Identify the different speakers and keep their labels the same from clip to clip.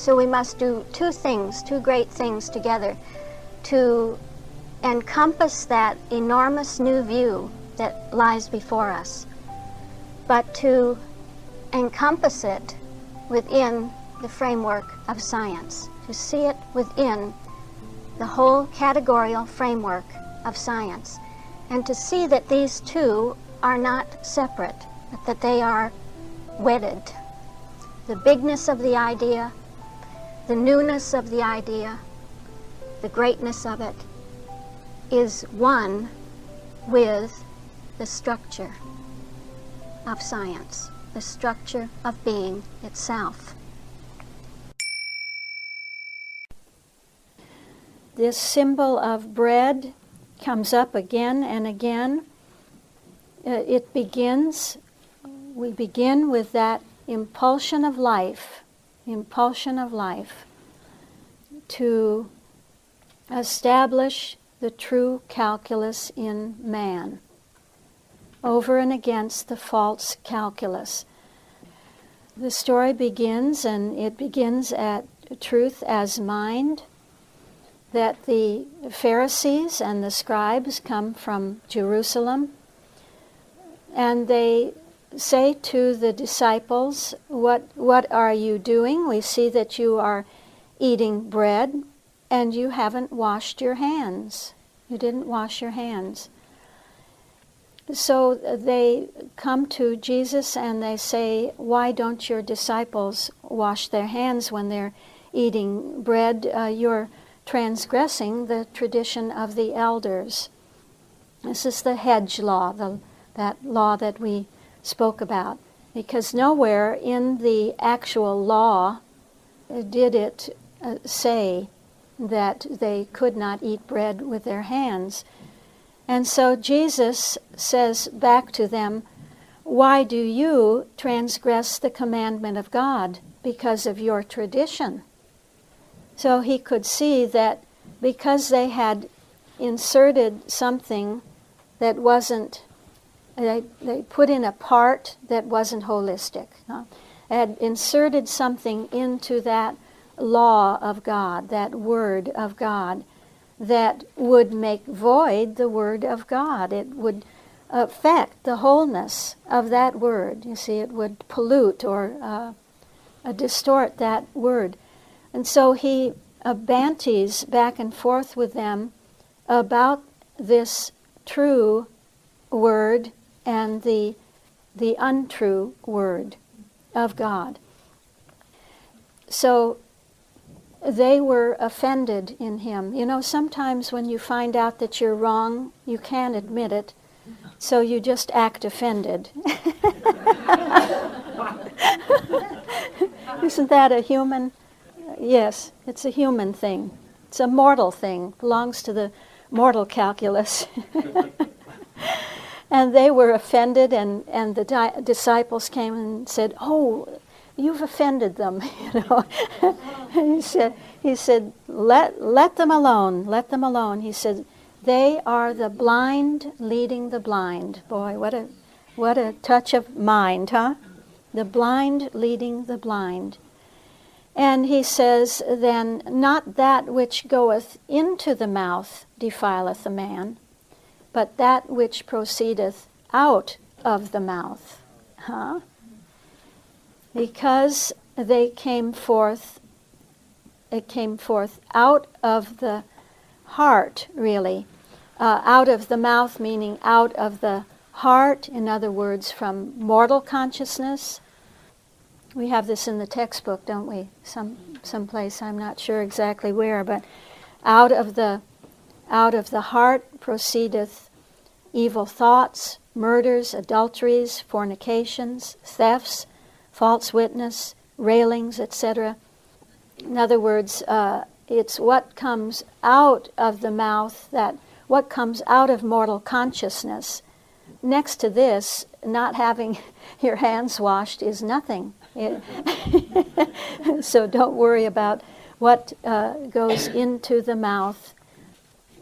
Speaker 1: So we must do two things, two great things together, to encompass that enormous new view that lies before us, but to encompass it within the framework of science, to see it within the whole categorical framework of science, and to see that these two are not separate, but that they are wedded. The bigness of the idea, the newness of the idea, the greatness of it is one with the structure of science, the structure of being itself. This symbol of bread comes up again and again. We begin with that impulsion of life to establish the true calculus in man, over and against the false calculus. The story begins, and it begins at truth as mind, that the Pharisees and the scribes come from Jerusalem, and they say to the disciples, what are you doing? We see that you are eating bread and you haven't washed your hands. You didn't wash your hands. So they come to Jesus and they say, why don't your disciples wash their hands when they're eating bread? You're transgressing the tradition of the elders. This is the hedge law, that law that we spoke about, because nowhere in the actual law did it say that they could not eat bread with their hands. And so Jesus says back to them, why do you transgress the commandment of God? Because of your tradition. So he could see that because they had inserted something that wasn't, they put in a part that wasn't holistic. They had inserted something into that law of God, that word of God, that would make void the word of God. It would affect the wholeness of that word. You see, it would pollute or distort that word. And so he banties back and forth with them about this true word and the untrue word of God. So they were offended in him. You know, sometimes when you find out that you're wrong, you can't admit it, so you just act offended. Isn't that a human? Yes, it's a human thing. It's a mortal thing. Belongs to the mortal calculus. And they were offended, and the disciples came and said, "Oh, you've offended them." You know, and he said, let them alone. Let them alone. He said, they are the blind leading the blind. Boy, what a touch of mind, huh? The blind leading the blind. And he says, then, not that which goeth into the mouth defileth a man, but that which proceedeth out of the mouth. Huh? Because it came forth out of the heart, really. Out of the mouth, meaning out of the heart, in other words, from mortal consciousness. We have this in the textbook, don't we? Someplace, I'm not sure exactly where, but out of the heart proceedeth evil thoughts, murders, adulteries, fornications, thefts, false witness, railings, etc. In other words, it's what comes out of the mouth, what comes out of mortal consciousness. Next to this, not having your hands washed is nothing. So don't worry about what goes into the mouth.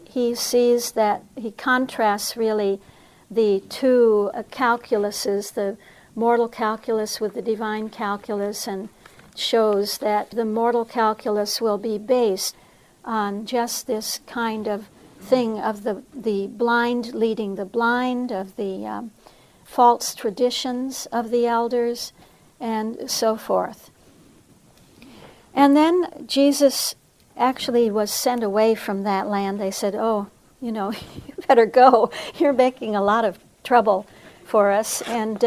Speaker 1: He sees that, he contrasts really the two calculuses, the mortal calculus with the divine calculus, and shows that the mortal calculus will be based on just this kind of thing of the blind leading the blind, of the false traditions of the elders, and so forth. And then Jesus actually was sent away from that land. They said, oh, you better go. You're making a lot of trouble for us. And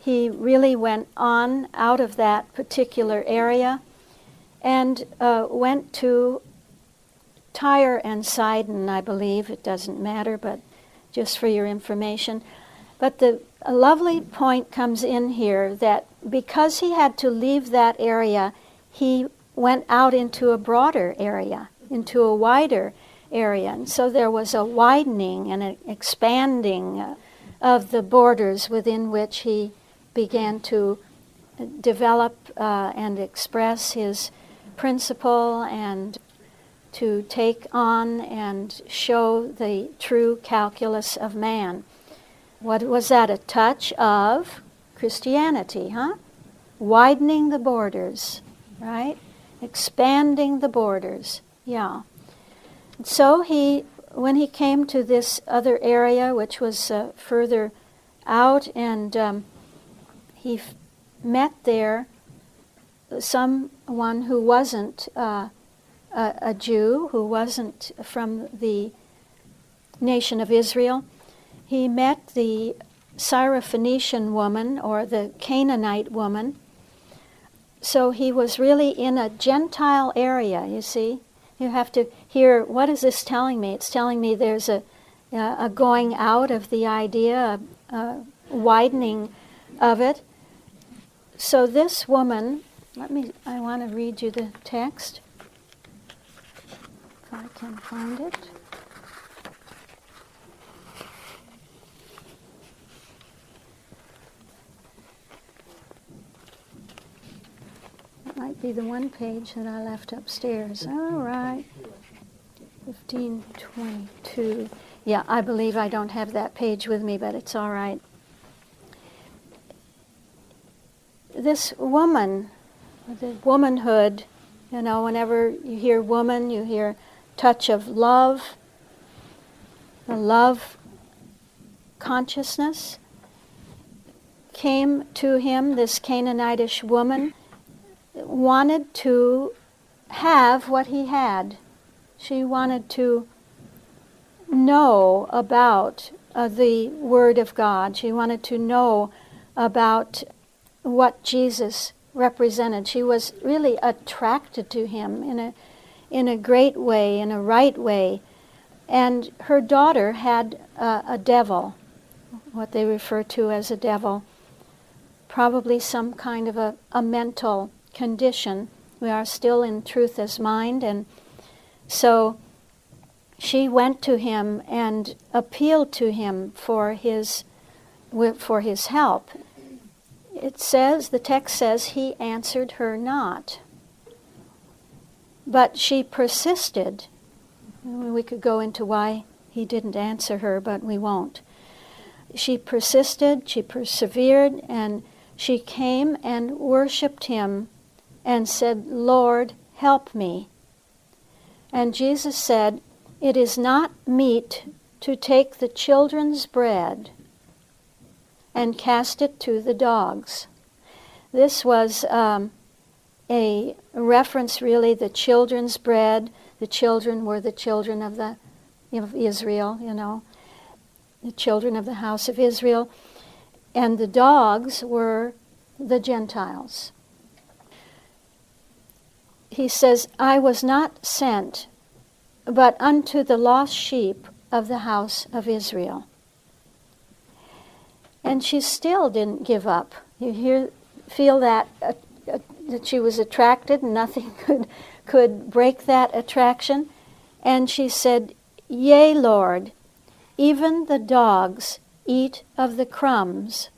Speaker 1: he really went on out of that particular area and went to Tyre and Sidon, I believe. It doesn't matter, but just for your information. But a lovely point comes in here that because he had to leave that area, he went out into a broader area, into a wider area. And so there was a widening and an expanding of the borders within which he began to develop and express his principle and to take on and show the true calculus of man. What was that? A touch of Christianity, huh? Widening the borders, right? Expanding the borders, yeah. So when he came to this other area, which was further out, and he met there someone who wasn't a Jew, who wasn't from the nation of Israel. He met the Syrophoenician woman, or the Canaanite woman. So he was really in a Gentile area, you see. You have to hear, what is this telling me? It's telling me there's a going out of the idea, a widening of it. So this woman, I want to read you the text, if I can find it. That might be the one page that I left upstairs. All right. 1522. Yeah, I believe I don't have that page with me, but it's all right. This woman, the womanhood, whenever you hear woman, you hear touch of love, the love consciousness came to him. This Canaanitish woman wanted to have what he had. She wanted to know about the Word of God. She wanted to know about what Jesus represented. She was really attracted to him in a great way, in a right way. And her daughter had a devil, what they refer to as a devil, probably some kind of a mental condition. We are still in truth as mind, and so she went to him and appealed to him for his help. It says, the text says, he answered her not. But she persisted. We could go into why he didn't answer her, but we won't. She persisted, she persevered, and she came and worshipped him and said, Lord, help me. And Jesus said, it is not meet to take the children's bread and cast it to the dogs. This was a reference, really, the children's bread. The children were the children of Israel, the children of the house of Israel. And the dogs were the Gentiles. He says, I was not sent, but unto the lost sheep of the house of Israel. And she still didn't give up. You feel that she was attracted, and nothing could break that attraction. And she said, Yea, Lord, even the dogs eat of the crumbs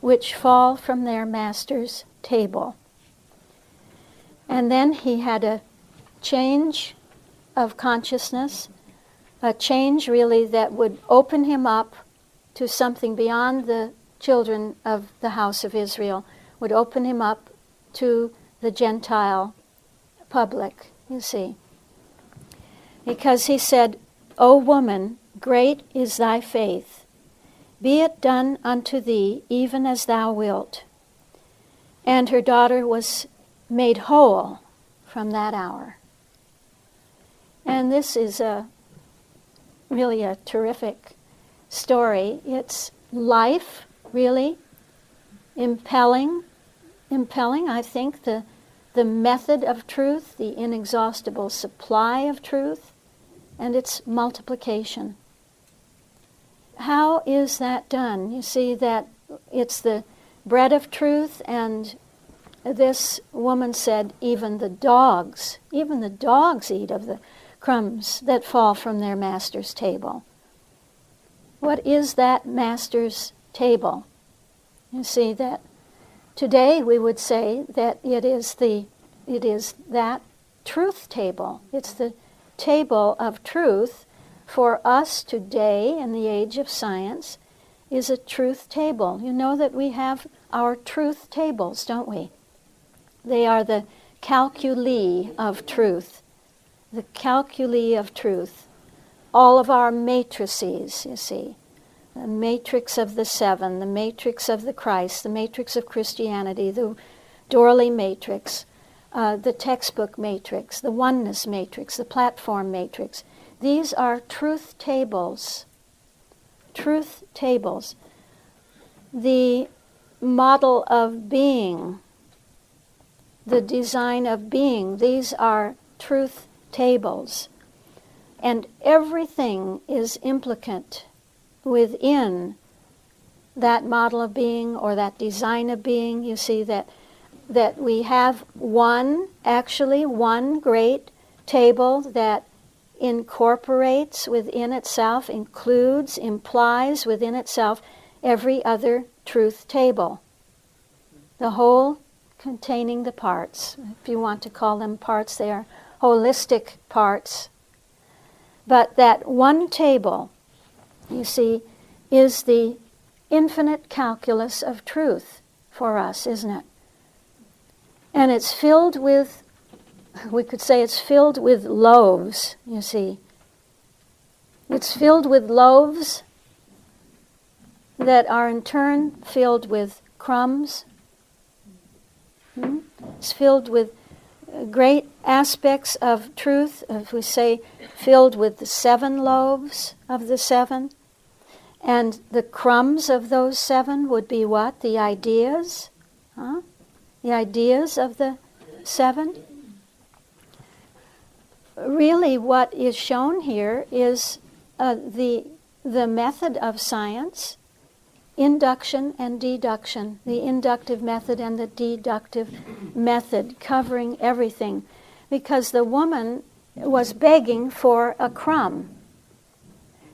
Speaker 1: which fall from their master's table. And then he had a change of consciousness, a change really that would open him up to something beyond the children of the house of Israel, would open him up to the Gentile public, you see. Because he said, O woman, great is thy faith. Be it done unto thee even as thou wilt. And her daughter was made whole from that hour. And this is really a terrific story. It's life, really, impelling, I think, the method of truth, the inexhaustible supply of truth, and its multiplication. How is that done? You see that it's the bread of truth, and this woman said, even the dogs eat of the crumbs that fall from their master's table. What is that master's table? You see that today we would say that it is that truth table. It's the table of truth for us today in the age of science is a truth table. You know that we have our truth tables, don't we? They are the calculi of truth. The calculi of truth. All of our matrices, you see. The matrix of the seven, the matrix of the Christ, the matrix of Christianity, the Dorley matrix, the textbook matrix, the oneness matrix, the platform matrix. These are truth tables. Truth tables. The model of being, the design of being, these are truth tables. And everything is implicant within that model of being or that design of being. You see that we have one great table that incorporates within itself, includes, implies within itself every other truth table. The whole containing the parts. If you want to call them parts, they are holistic parts. But that one table, you see, is the infinite calculus of truth for us, isn't it? And it's filled with, we could say it's filled with loaves, you see. It's filled with loaves that are in turn filled with crumbs. It's filled with great aspects of truth, if we say filled with the 7 loaves of the 7. And the crumbs of those 7 would be what? The ideas? The ideas of the 7? Really what is shown here is the method of science, induction and deduction, the inductive method and the deductive method, covering everything. Because the woman was begging for a crumb.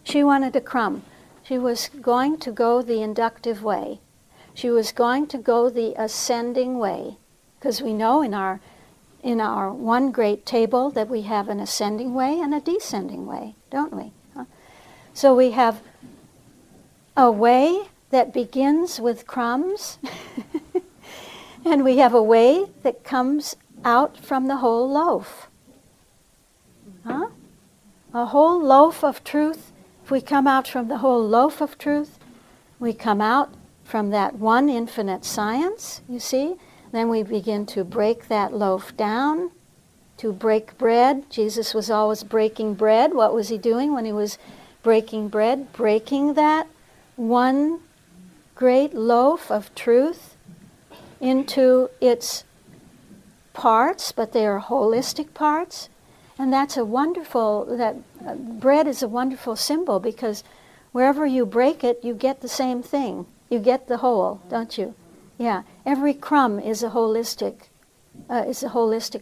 Speaker 1: She wanted a crumb. She was going to go the inductive way. She was going to go the ascending way. Because we know in our one great table that we have an ascending way and a descending way, don't we? So we have a way that begins with crumbs, and we have a way that comes out from the whole loaf. A whole loaf of truth. If we come out from the whole loaf of truth, we come out from that one infinite science, you see. Then we begin to break that loaf down, to break bread. Jesus was always breaking bread. What was he doing when he was breaking bread? Breaking that one great loaf of truth into its parts, but they are holistic parts. And that's bread is a wonderful symbol, because wherever you break it, you get the same thing. You get the whole, don't you? Yeah, every crumb is a holistic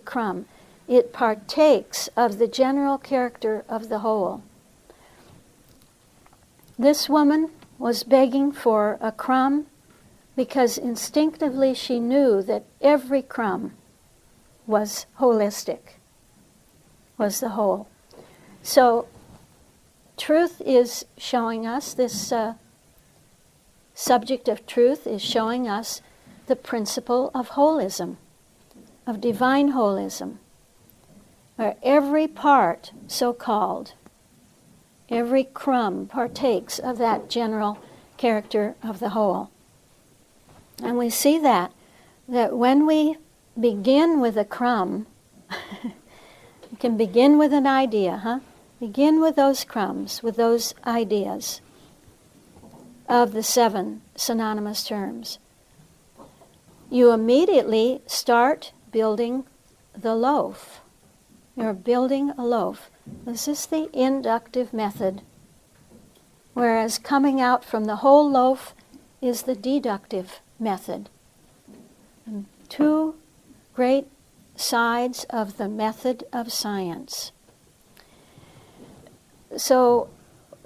Speaker 1: crumb. It partakes of the general character of the whole. This woman was begging for a crumb because instinctively she knew that every crumb was holistic, was the whole. So truth is showing us, this subject of truth is showing us the principle of holism. of divine holism, where every part, so-called, every crumb partakes of that general character of the whole. And we see that when we begin with a crumb, you can begin with an idea, Begin with those crumbs, with those ideas of the 7 synonymous terms. You immediately start building the loaf. You're building a loaf. This is the inductive method, whereas coming out from the whole loaf is the deductive method. And 2 great sides of the method of science. So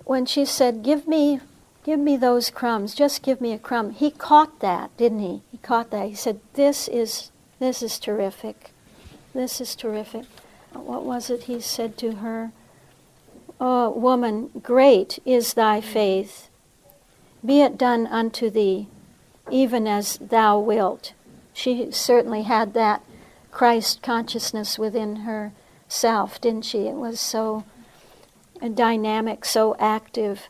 Speaker 1: when she said, give me those crumbs, just give me a crumb, he caught that, didn't he? He caught that. He said, this is terrific. This is terrific. What was it he said to her? Oh, woman, great is thy faith. Be it done unto thee, even as thou wilt. She certainly had that Christ consciousness within herself, didn't she? It was so dynamic, so active.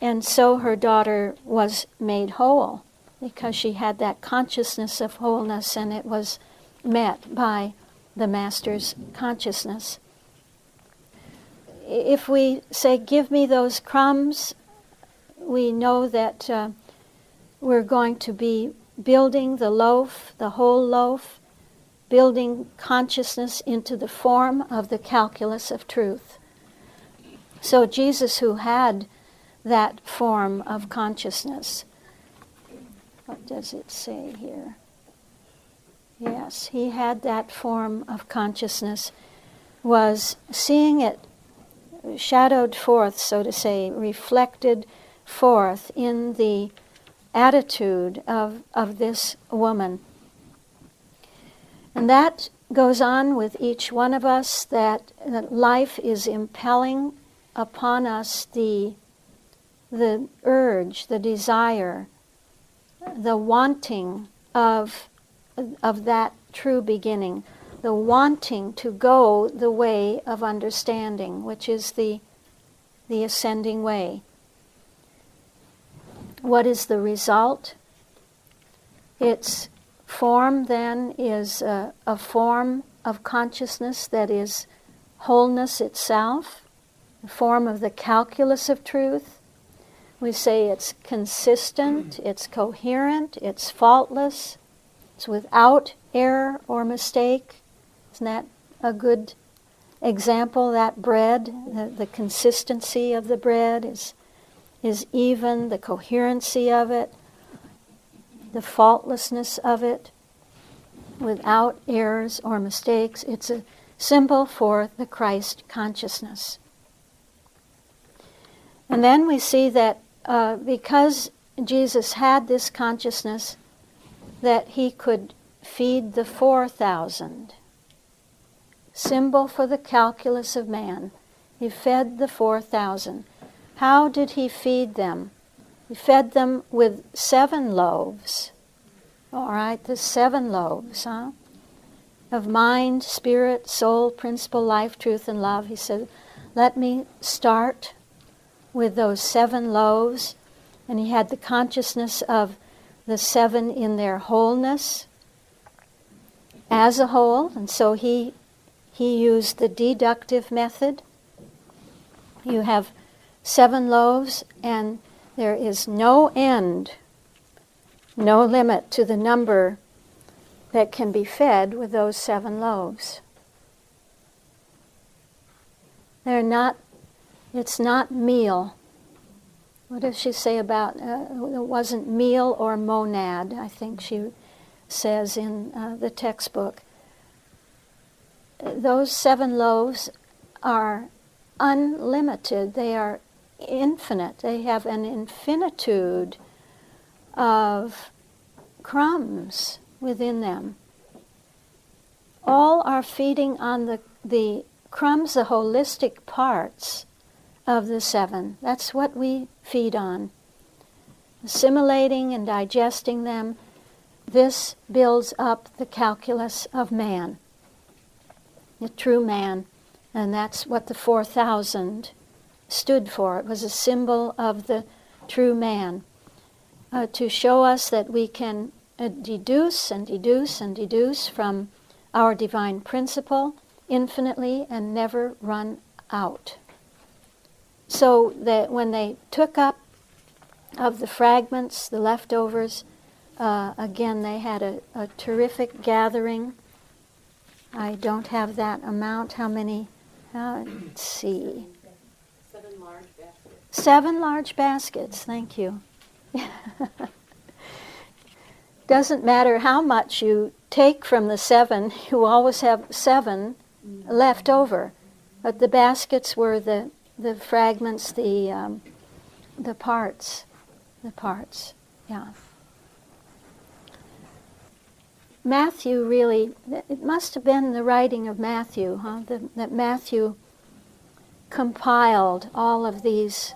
Speaker 1: And so her daughter was made whole because she had that consciousness of wholeness, and it was met by the Master's consciousness. If we say, give me those crumbs, we know that we're going to be building the loaf, the whole loaf, building consciousness into the form of the calculus of truth. So Jesus, who had that form of consciousness, what does it say here? Yes, he had that form of consciousness, was seeing it shadowed forth, so to say, reflected forth in the attitude of this woman. And that goes on with each one of us, that life is impelling upon us the urge, the desire, the wanting of that true beginning, the wanting to go the way of understanding, which is the ascending way. What is the result? Its form then is a form of consciousness that is wholeness itself, a form of the calculus of truth. We say it's consistent, it's coherent, it's faultless, it's without error or mistake. Isn't that a good example? That bread, the consistency of the bread is even, the coherency of it, the faultlessness of it, without errors or mistakes. It's a symbol for the Christ consciousness. And then we see that because Jesus had this consciousness, that he could feed the 4,000. Symbol for the calculus of man. He fed the 4,000. How did he feed them? He fed them with 7 loaves. All right, the 7 loaves, of mind, spirit, soul, principle, life, truth, and love. He said, let me start with those 7 loaves. And he had the consciousness of the 7 in their wholeness as a whole. And so he used the deductive method. You have 7 loaves, and there is no end, no limit to the number that can be fed with those 7 loaves. It's not meal. What does she say about, it wasn't meal or monad, I think she says in the textbook. Those 7 loaves are unlimited. They are infinite. They have an infinitude of crumbs within them. All are feeding on the crumbs, the holistic parts of the 7. That's what we feed on. Assimilating and digesting them, this builds up the calculus of man, the true man, and that's what the 4,000 stood for. It was a symbol of the true man, to show us that we can deduce and deduce and deduce from our divine principle infinitely and never run out. So that when they took up of the fragments, the leftovers, again they had a terrific gathering. I don't have that amount. How many? Let's see.
Speaker 2: 7 large baskets.
Speaker 1: 7 large baskets, thank you. Doesn't matter how much you take from the 7, you always have 7 left over. But the baskets were the fragments, the parts. The parts, yeah. Matthew really, it must have been the writing of Matthew, that Matthew compiled all of these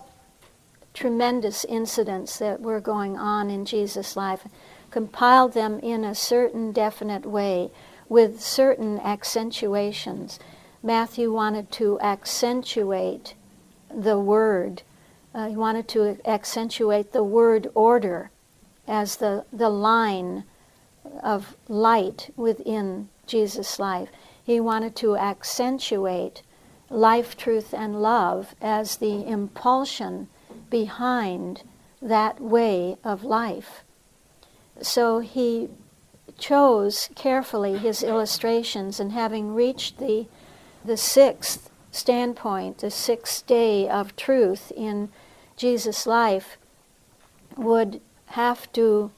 Speaker 1: tremendous incidents that were going on in Jesus' life, compiled them in a certain definite way with certain accentuations. Matthew wanted to accentuate the word. He wanted to accentuate the word order as the line of light within Jesus' life. He wanted to accentuate life, truth, and love as the impulsion behind that way of life. So he chose carefully his illustrations, and having reached the 6th standpoint, the 6th day of truth in Jesus' life, would have to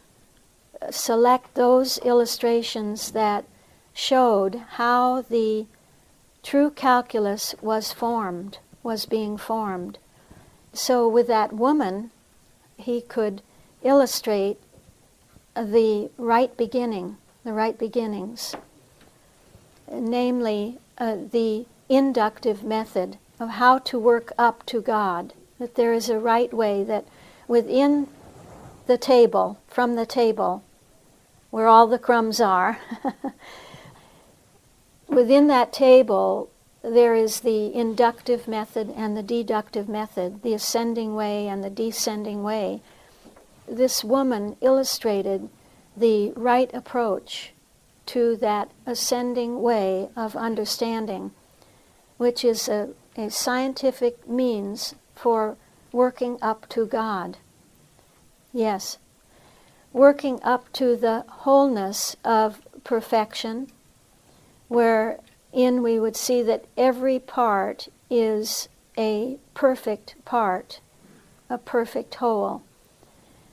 Speaker 1: select those illustrations that showed how the true calculus was being formed. So with that woman, he could illustrate the right beginnings, namely the inductive method of how to work up to God, that there is a right way, that within the table, from the table, where all the crumbs are, within that table there is the inductive method and the deductive method, the ascending way and the descending way. This woman illustrated the right approach to that ascending way of understanding, which is a scientific means for working up to God. Yes, working up to the wholeness of perfection, wherein we would see that every part is a perfect part, a perfect whole,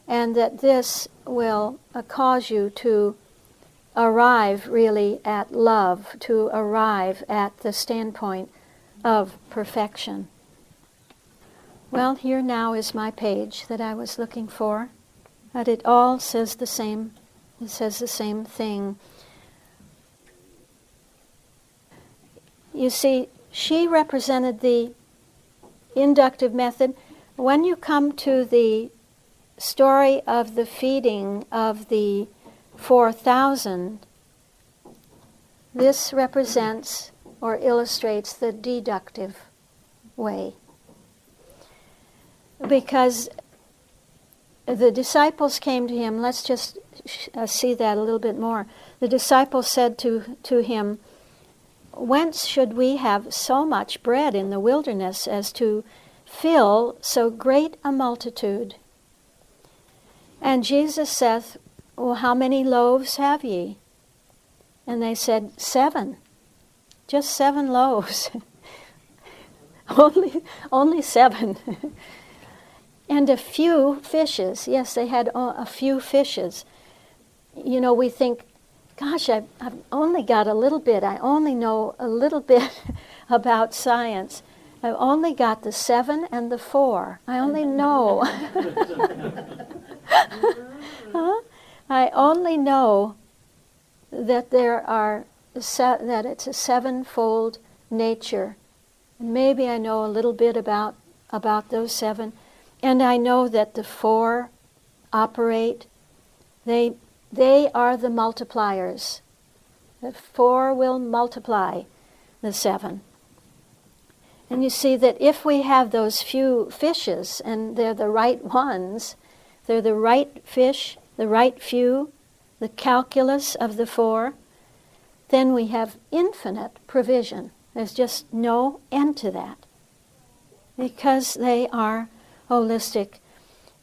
Speaker 1: and that this will cause you to arrive really at love, to arrive at the standpoint of perfection. Well, here now is my page that I was looking for, but it all says the same. It says the same thing. You see, she represented the inductive method. When you come to the story of the feeding of the 4,000, this represents or illustrates the deductive way. Because the disciples came to him, let's just see that a little bit more. The disciples said to him, "Whence should we have so much bread in the wilderness as to fill so great a multitude?" And Jesus saith, "Well, how many loaves have ye?" And they said, 7. Just 7 loaves. only 7. And a few fishes. Yes, they had a few fishes. You know, we think, gosh, I've only got a little bit. I only know a little bit about science. I've only got the 7 and the 4. I only know. Huh? I only know that there are that it's a 7-fold nature. And maybe I know a little bit about those 7. And I know that the 4 operate. They They are the multipliers. The 4 will multiply the 7. And you see that if we have those few fishes, and they're the right ones, they're the right fish, the right few, the calculus of the 4, then we have infinite provision. There's just no end to that, because they are holistic.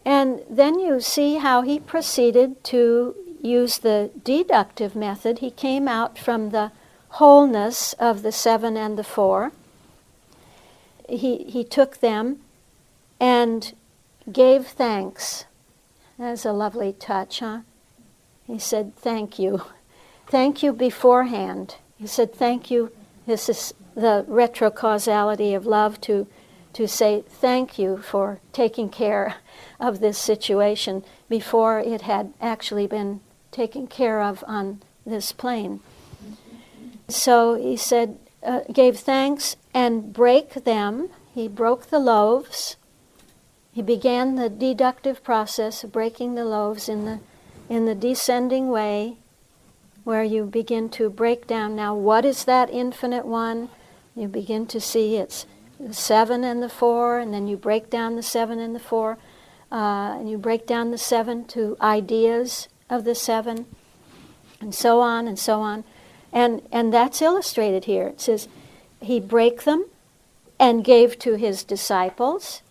Speaker 1: And then you see how he proceeded to use the deductive method. He came out from the wholeness of the 7 and the 4. He took them and gave thanks. That's a lovely touch, huh? He said, thank you. Thank you beforehand. He said, thank you. This is the retrocausality of love, to say thank you for taking care of this situation before it had actually been taken care of on this plane. So he said, gave thanks and break them. He broke the loaves. He began the deductive process of breaking the loaves in the descending way, where you begin to break down. Now, what is that infinite one? You begin to see it's the 7 and the 4, and then you break down the 7 and the 4, and you break down the 7 to ideas of the 7, and so on and so on. And that's illustrated here. It says, he brake them and gave to his disciples,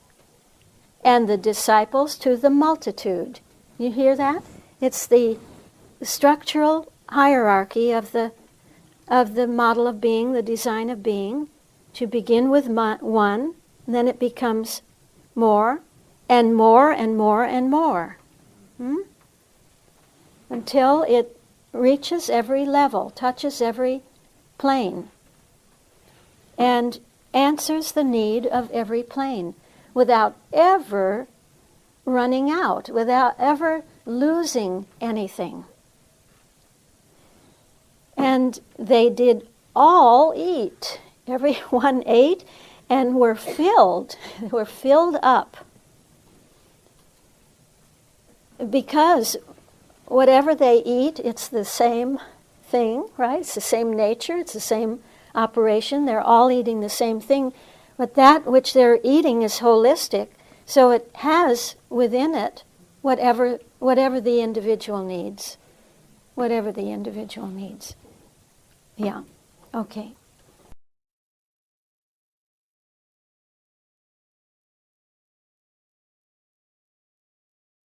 Speaker 1: and the disciples to the multitude. You hear that? It's the structural hierarchy of the model of being, the design of being, to begin with one, and then it becomes more and more and more and more, until it reaches every level, touches every plane, and answers the need of every plane without ever running out, without ever losing anything. And they did all eat. Everyone ate and were filled. They were filled up. Because whatever they eat, it's the same thing, right? It's the same nature, it's the same operation. They're all eating the same thing. But that which they're eating is holistic, so it has within it whatever the individual needs. Whatever the individual needs. Yeah. Okay.